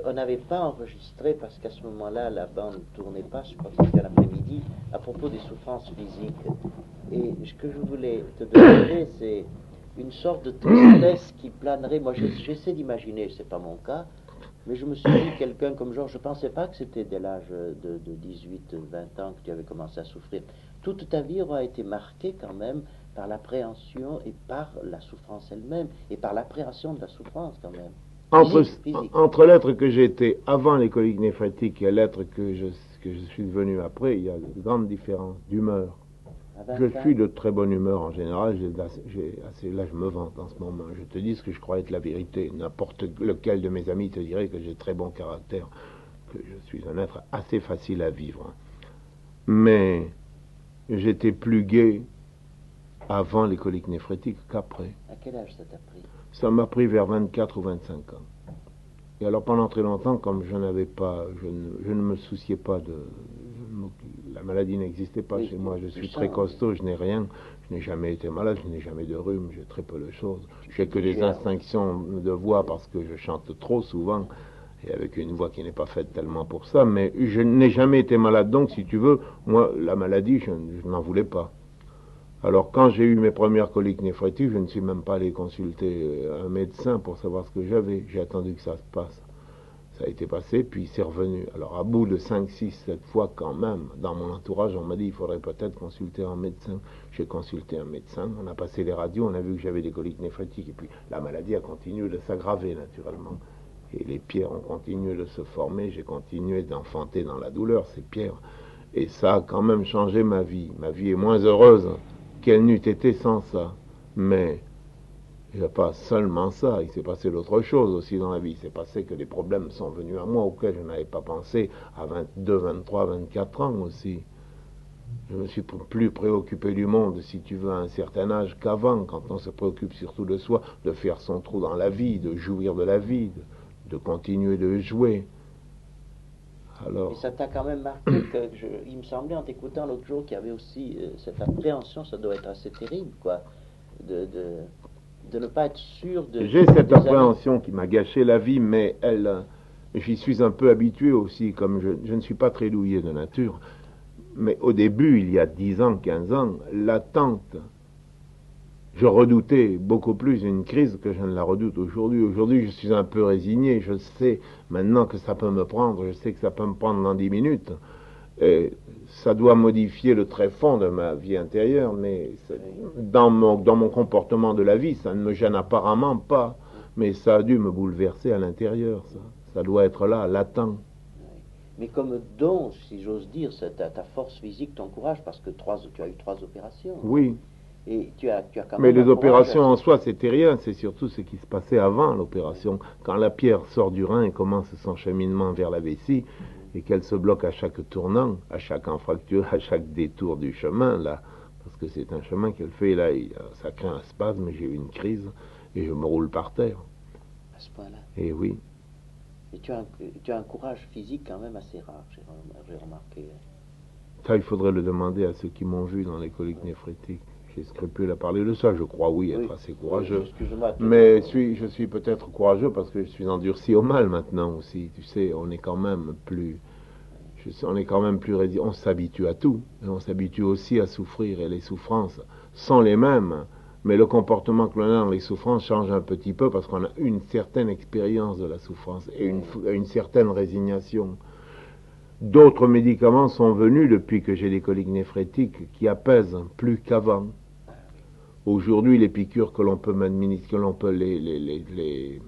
On n'avait pas enregistré, parce qu'à ce moment-là, la bande ne tournait pas, je crois que c'était l'après-midi, à propos des souffrances physiques. Et ce que je voulais te demander, c'est une sorte de tristesse qui planerait. Moi, j'essaie d'imaginer, c'est pas mon cas, mais je me suis dit, quelqu'un comme Georges, je ne pensais pas que c'était dès l'âge de 18, 20 ans que tu avais commencé à souffrir. Toute ta vie aura été marquée quand même par l'appréhension et par la souffrance elle-même, et par l'appréhension de la souffrance quand même. Entre l'être que j'étais avant les coliques néphrétiques et l'être que je suis devenu après, il y a de grandes différences d'humeur. Je suis de très bonne humeur en général, là je me vante en ce moment. Je te dis ce que je crois être la vérité. N'importe lequel de mes amis te dirait que j'ai très bon caractère, que je suis un être assez facile à vivre. Mais j'étais plus gai avant les coliques néphrétiques qu'après. À quel âge ça t'a pris? Ça m'a pris vers 24 ou 25 ans. Et alors pendant très longtemps, comme je ne me souciais pas la maladie n'existait pas chez moi, je suis très costaud, je n'ai rien, je n'ai jamais été malade, je n'ai jamais de rhume, j'ai très peu de choses. J'ai que des instinctions de voix parce que je chante trop souvent, et avec une voix qui n'est pas faite tellement pour ça, mais je n'ai jamais été malade, donc si tu veux, moi, la maladie, je n'en voulais pas. Alors, quand j'ai eu mes premières coliques néphrétiques, je ne suis même pas allé consulter un médecin pour savoir ce que j'avais. J'ai attendu que ça se passe. Ça a été passé, puis c'est revenu. Alors, à bout de 5, 6, 7 fois quand même, dans mon entourage, on m'a dit il faudrait peut-être consulter un médecin. J'ai consulté un médecin, on a passé les radios, on a vu que j'avais des coliques néphrétiques. Et puis, la maladie a continué de s'aggraver, naturellement. Et les pierres ont continué de se former. J'ai continué d'enfanter dans la douleur, ces pierres. Et ça a quand même changé ma vie. Ma vie est moins heureuse qu'elle n'eût été sans ça. Mais il n'y a pas seulement ça, il s'est passé d'autres choses aussi dans la vie. Il s'est passé que des problèmes sont venus à moi auxquels je n'avais pas pensé à 22, 23, 24 ans aussi. Je me suis plus préoccupé du monde, si tu veux, à un certain âge qu'avant, quand on se préoccupe surtout de soi, de faire son trou dans la vie, de jouir de la vie, de continuer de jouer. Alors... Et ça t'a quand même marqué que il me semblait en t'écoutant l'autre jour qu'il y avait aussi cette appréhension, ça doit être assez terrible, quoi, de ne pas être sûr de... J'ai cette appréhension qui m'a gâché la vie, mais j'y suis un peu habitué aussi, comme je ne suis pas très douillet de nature. Mais au début, il y a 10 ans, 15 ans, l'attente, je redoutais beaucoup plus une crise que je ne la redoute aujourd'hui. Aujourd'hui, je suis un peu résigné. Je sais maintenant que ça peut me prendre. Je sais que ça peut me prendre dans 10 minutes. Et ça doit modifier le tréfonds de ma vie intérieure, mais dans mon comportement de la vie, ça ne me gêne apparemment pas. Mais ça a dû me bouleverser à l'intérieur, ça. Ça doit être là, latent. Mais comme don, si j'ose dire, ta force physique, ton courage, parce que tu as eu 3 opérations. Oui. Et tu as quand même. Mais les opérations en soi, c'était rien. C'est surtout ce qui se passait avant l'opération. Quand la pierre sort du rein et commence son cheminement vers la vessie, et qu'elle se bloque à chaque tournant, à chaque infracture, à chaque détour du chemin, là, parce que c'est un chemin qu'elle fait, là, ça crée un spasme, j'ai eu une crise, et je me roule par terre. À ce point-là? Et oui. Et tu as un courage physique quand même assez rare, j'ai remarqué. Ça, il faudrait le demander à ceux qui m'ont vu dans les coliques néphrétiques. J'ai scrupule à parler de ça, je crois, oui, être assez courageux. Mais je suis peut-être courageux parce que je suis endurci au mal maintenant aussi. Tu sais, on est quand même plus résistant. On s'habitue à tout. Et on s'habitue aussi à souffrir. Et les souffrances sont les mêmes. Mais le comportement que l'on a dans les souffrances change un petit peu parce qu'on a une certaine expérience de la souffrance et une certaine résignation. D'autres médicaments sont venus depuis que j'ai des coliques néphrétiques qui apaisent plus qu'avant. Aujourd'hui, les piqûres que l'on peut m'administrer, les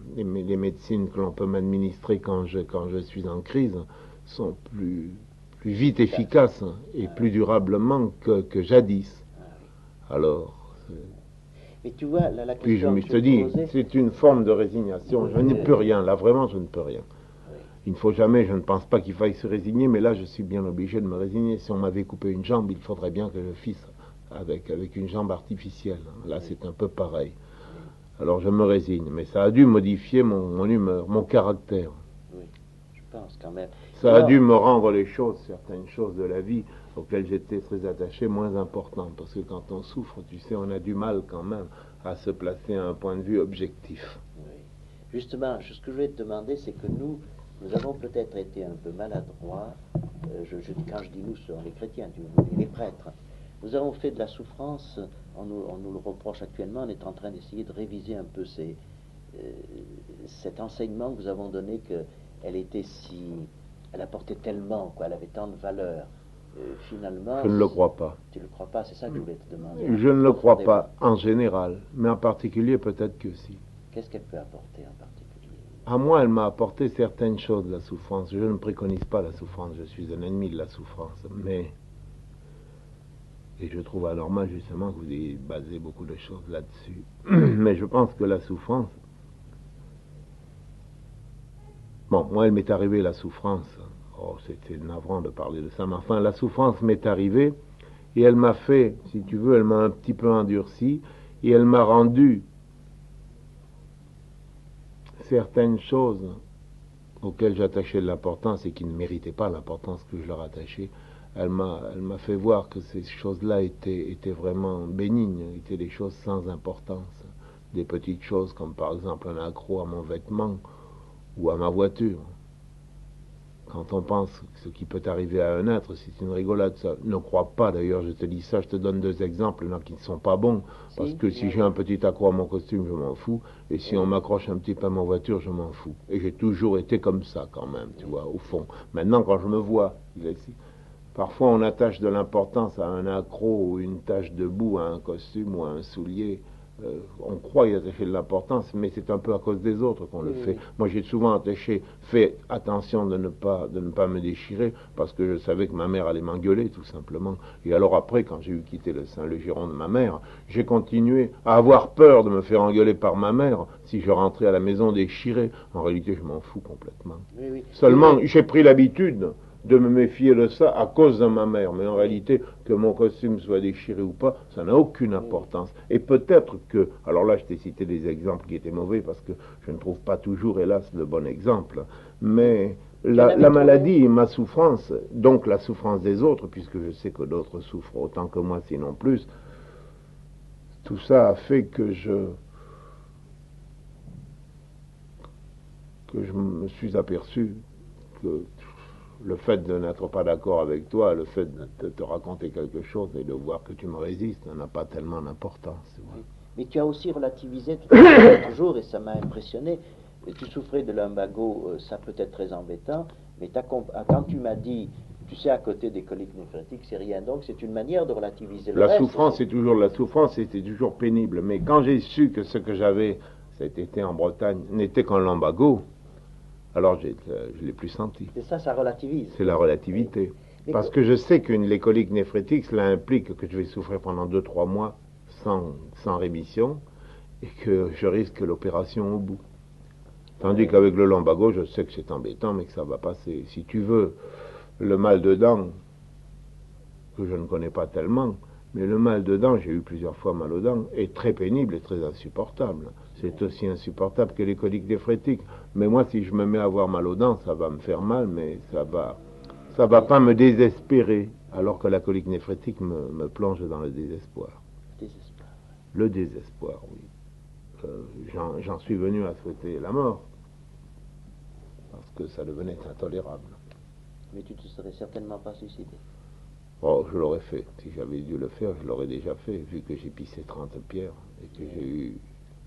médecines que l'on peut m'administrer quand je suis en crise sont plus vite efficaces et plus durablement que jadis. Alors, mais tu vois, la puis je me suis dit, c'est une forme de résignation. Je ne peux rien, là vraiment, je ne peux rien. Il ne faut jamais, je ne pense pas qu'il faille se résigner, mais là, je suis bien obligé de me résigner. Si on m'avait coupé une jambe, il faudrait bien que je fisse avec une jambe artificielle. Là, c'est un peu pareil. Alors, je me résigne. Mais ça a dû modifier mon humeur, mon caractère. Oui, je pense quand même. Ça a dû me rendre certaines choses de la vie auxquelles j'étais très attaché, moins importantes. Parce que quand on souffre, tu sais, on a du mal quand même à se placer à un point de vue objectif. Oui. Justement, ce que je voulais te demander, c'est que nous, nous avons peut-être été un peu maladroits, quand je dis nous, ce sont les chrétiens, les prêtres. Nous avons fait de la souffrance, on nous le reproche actuellement, on est en train d'essayer de réviser un peu cet enseignement que nous avons donné, elle apportait tellement, quoi, elle avait tant de valeur. Finalement... Je ne le crois pas. Tu ne le crois pas? C'est ça que je voulais te demander. Je ne le crois pas en général, mais en particulier peut-être que si. Qu'est-ce qu'elle peut apporter en particulier? À moi, elle m'a apporté certaines choses, la souffrance. Je ne préconise pas la souffrance, je suis un ennemi de la souffrance, mais... Et je trouve anormal justement que vous ayez basé beaucoup de choses là-dessus. Mais je pense que la souffrance... Bon, moi, elle m'est arrivée, la souffrance. Oh, c'est navrant de parler de ça, mais enfin, la souffrance m'est arrivée, et elle m'a fait, si tu veux, elle m'a un petit peu endurci, et elle m'a rendu certaines choses auxquelles j'attachais de l'importance et qui ne méritaient pas l'importance que je leur attachais. Elle m'a fait voir que ces choses-là étaient vraiment bénignes, étaient des choses sans importance, des petites choses comme par exemple un accroc à mon vêtement ou à ma voiture. Quand on pense ce qui peut arriver à un être, c'est une rigolade, ça. Ne crois pas, d'ailleurs, je te dis ça, je te donne deux exemples, là, qui ne sont pas bons, parce que si j'ai un petit accroc à mon costume, je m'en fous, et si on m'accroche un petit peu à ma voiture, je m'en fous. Et j'ai toujours été comme ça, quand même, tu vois, au fond. Maintenant, quand je me vois, parfois on attache de l'importance à un accroc ou une tache de boue à un costume ou à un soulier. On croit y attacher de l'importance, mais c'est un peu à cause des autres qu'on le fait. Moi, j'ai souvent fait attention de ne pas me déchirer, parce que je savais que ma mère allait m'engueuler, tout simplement. Et alors après, quand j'ai eu quitté le giron de ma mère, j'ai continué à avoir peur de me faire engueuler par ma mère si je rentrais à la maison déchiré. En réalité, je m'en fous complètement. Seulement, j'ai pris l'habitude de me méfier de ça à cause de ma mère. Mais en réalité, que mon costume soit déchiré ou pas, ça n'a aucune importance. Et peut-être que, alors là je t'ai cité des exemples qui étaient mauvais parce que je ne trouve pas toujours, hélas, le bon exemple, mais la maladie, ma souffrance, donc la souffrance des autres, puisque je sais que d'autres souffrent autant que moi, sinon plus, tout ça a fait que je me suis aperçu que le fait de n'être pas d'accord avec toi, le fait de te raconter quelque chose et de voir que tu me résistes, n'a pas tellement d'importance. Oui. Mais tu as aussi relativisé tout à l'heure, toujours, et ça m'a impressionné. Tu souffrais de lumbago, ça peut être très embêtant, mais quand tu m'as dit, tu sais, à côté des coliques néphrétiques, c'est rien, donc c'est une manière de relativiser le reste. La souffrance, c'est toujours la souffrance, c'était toujours pénible. Mais quand j'ai su que ce que j'avais cet été en Bretagne n'était qu'un lumbago, alors je ne l'ai plus senti. C'est ça, ça relativise. C'est la relativité. Oui. Parce que je sais qu'une les coliques néphrétiques, cela implique que je vais souffrir pendant 2-3 mois sans rémission et que je risque l'opération au bout. Tandis qu'avec le lumbago, je sais que c'est embêtant, mais que ça va passer. Si tu veux, le mal de dents, que je ne connais pas tellement, mais le mal de dents, j'ai eu plusieurs fois mal aux dents, est très pénible et très insupportable. C'est aussi insupportable que les coliques néphrétiques. Mais moi, si je me mets à avoir mal aux dents, ça va me faire mal, mais ça va pas me désespérer, alors que la colique néphrétique me plonge dans le désespoir. Le désespoir, oui. J'en suis venu à souhaiter la mort, parce que ça devenait intolérable. Mais tu te serais certainement pas suicidé. Oh, je l'aurais fait. Si j'avais dû le faire, je l'aurais déjà fait, vu que j'ai pissé 30 pierres et que j'ai eu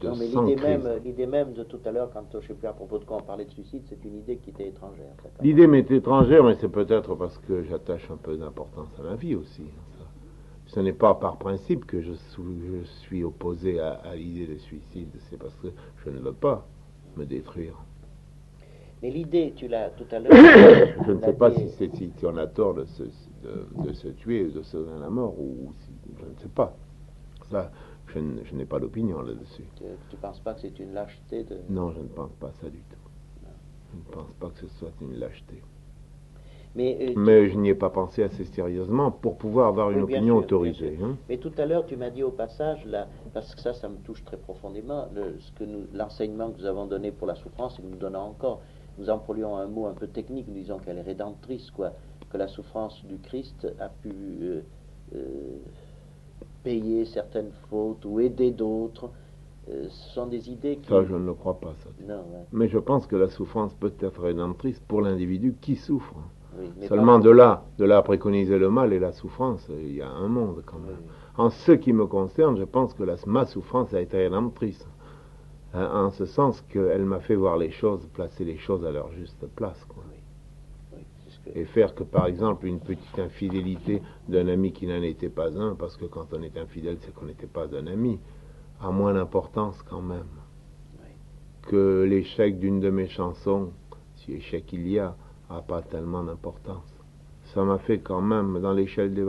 200 Non, mais crises. l'idée même de tout à l'heure, quand je ne sais plus à propos de quoi on parlait de suicide, c'est une idée qui t'est étrangère. L'idée m'est étrangère, mais c'est peut-être parce que j'attache un peu d'importance à ma vie aussi. Ce n'est pas par principe que je suis opposé à l'idée de suicide, c'est parce que je ne veux pas me détruire. Mais l'idée, tu l'as tout à l'heure... Je ne sais pas si on a tort de se tuer, de se donner la mort, ou si, je ne sais pas. Ça, je n'ai pas d'opinion là-dessus. Tu ne penses pas que c'est une lâcheté de... Non, je ne pense pas ça du tout. Non. Je ne pense pas que ce soit une lâcheté. Mais je n'y ai pas pensé assez sérieusement pour pouvoir avoir une opinion autorisée. Hein. Mais tout à l'heure, tu m'as dit au passage, là, parce que ça me touche très profondément, l'enseignement que nous avons donné pour la souffrance, et que nous donnons encore, nous employons un mot un peu technique, nous disons qu'elle est rédemptrice, quoi, que la souffrance du Christ a pu payer certaines fautes ou aider d'autres. ce sont des idées qui... Ça, je ne le crois pas, ça. Non, ouais. Mais je pense que la souffrance peut être rédemptrice pour l'individu qui souffre. Oui, mais Seulement de là à préconiser le mal et la souffrance, il y a un monde quand même. Oui. En ce qui me concerne, je pense que ma souffrance a été rédemptrice. En ce sens qu'elle m'a fait voir les choses, placer les choses à leur juste place. Quoi. Oui. Oui, c'est ce que... Et faire que, par exemple, une petite infidélité d'un ami qui n'en était pas un, parce que quand on est infidèle, c'est qu'on n'était pas un ami, a moins d'importance quand même. Oui. Que l'échec d'une de mes chansons, si échec il y a pas tellement d'importance. Ça m'a fait quand même, dans l'échelle des...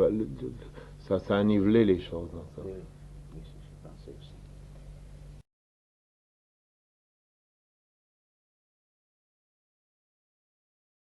Ça a nivelé les choses. Dans ça. Oui.